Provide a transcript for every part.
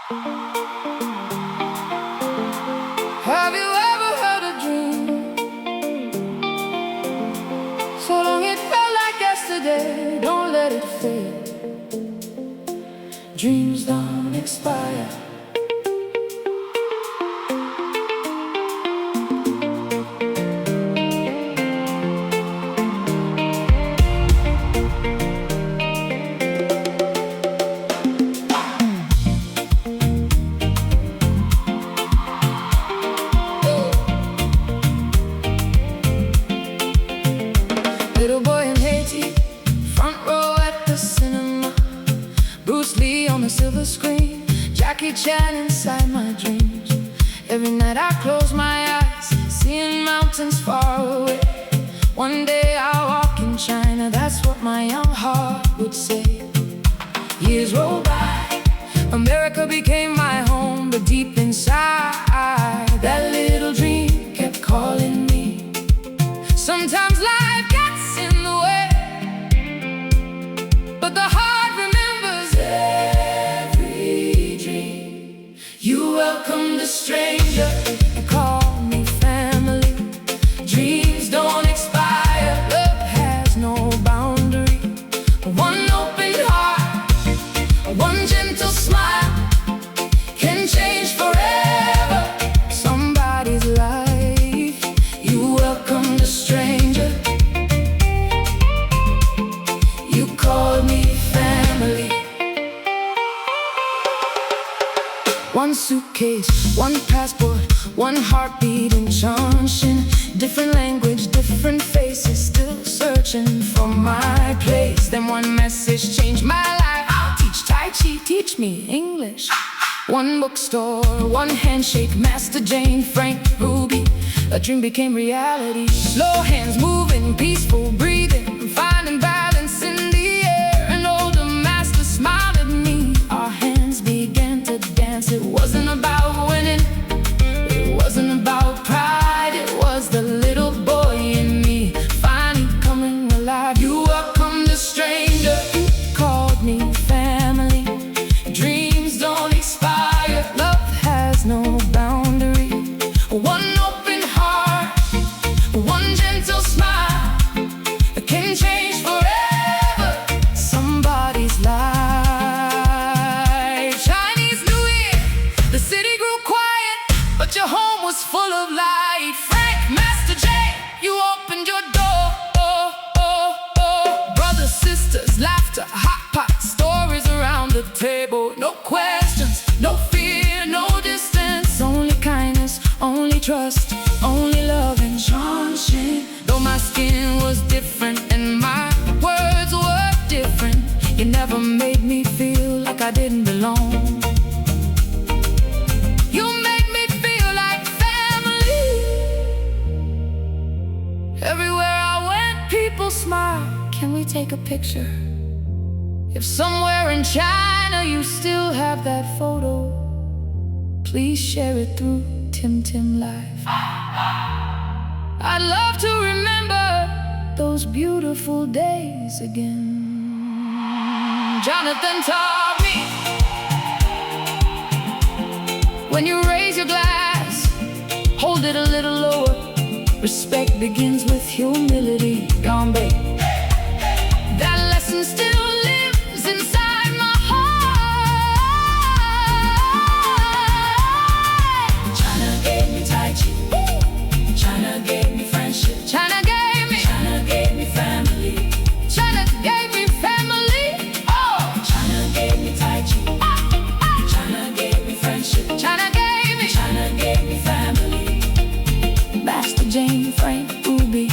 Have you ever had a dream so long it felt like yesterday? Don't let it fade. Dreams don't expire. Little boy in Haiti, front row at the cinema, Bruce Lee on the silver screen, Jackie Chan inside my dreams. Every night I close my eyes, seeing mountains far away. One day I'll walk in China, that's what my young heart would say. Years roll by, America became my home, but deep inside, that little dream kept calling me. Sometimes life gets in the way, but the heart remembers every dream. You welcome the stranger, you call me family. Dreams don't expire, love has no boundary. One open heart, one gentle smile can change forever somebody's life. You welcome the stranger, you called me family. One suitcase, one passport, one heartbeat in Chongqing. Different language, different faces, still searching for my place. Then one message changed my life. I'll teach Tai Chi, teach me English. One bookstore, one handshake, Master Jane, Frank, Ruby. A dream became reality. Slow hands moving, peaceful breathing, finding balance in the air. An older master smiled at me. Our hands began to dance. It wasn't about winning, it wasn't about pride. It was the little boy in me finally coming alive. You welcome the stranger, you called me family. Dreams don't expire, love has no boundary. One open heart, one gentle smile can change forever somebody's life. Chinese New Year, the city grew quiet, but your home was full of light. Frank, Master J, you opened your door. Brothers, sisters, laughter, hot pot, stories around the table. No questions, no fear, no distance. Only kindness, only trust, only love in Chongqing. Though my skin was different and my words were different, you never made me feel like I didn't belong. You made me feel like family. Everywhere I went, people smile. Can we take a picture? If somewhere in China you still have that photo, please share it through Tim Live. I'd love to remember those beautiful days again. Jonathan taught me, when you raise your glass, hold it a little lower. Respect begins with humility. Gombe, that lesson still lives inside my heart. China gave me Tai Chi, China gave me friendship, China gave me family, China gave me family. Oh, China gave me Tai Chi, China gave me friendship, China gave me family. Master Jane, Frank, Ruby.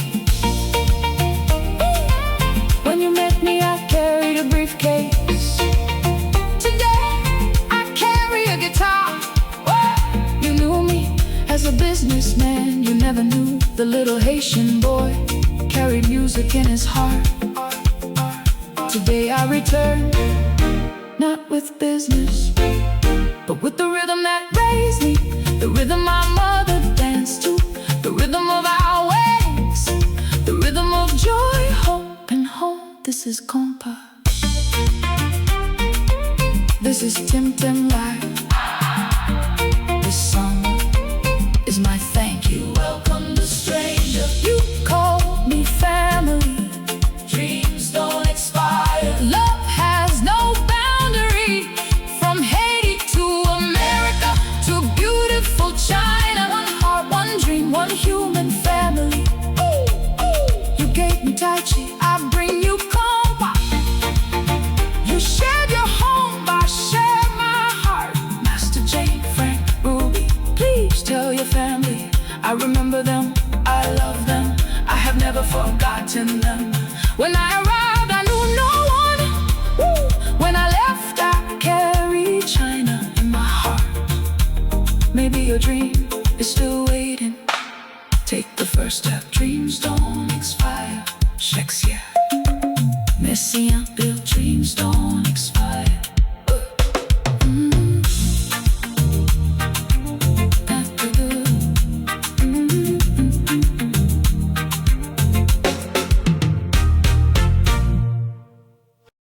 When you met me, I carried a briefcase. Today, I carry a guitar. Whoa. You knew me as a businessman. You never knew the little Haitian boy carried music in his heart. Today I return, not with business, but with the rhythm that raised me, the rhythm my mother danced to, the rhythm of our ways, the rhythm of joy, hope, and home. This is Konpa. This is Tim Live. I remember them, I love them, I have never forgotten them. When I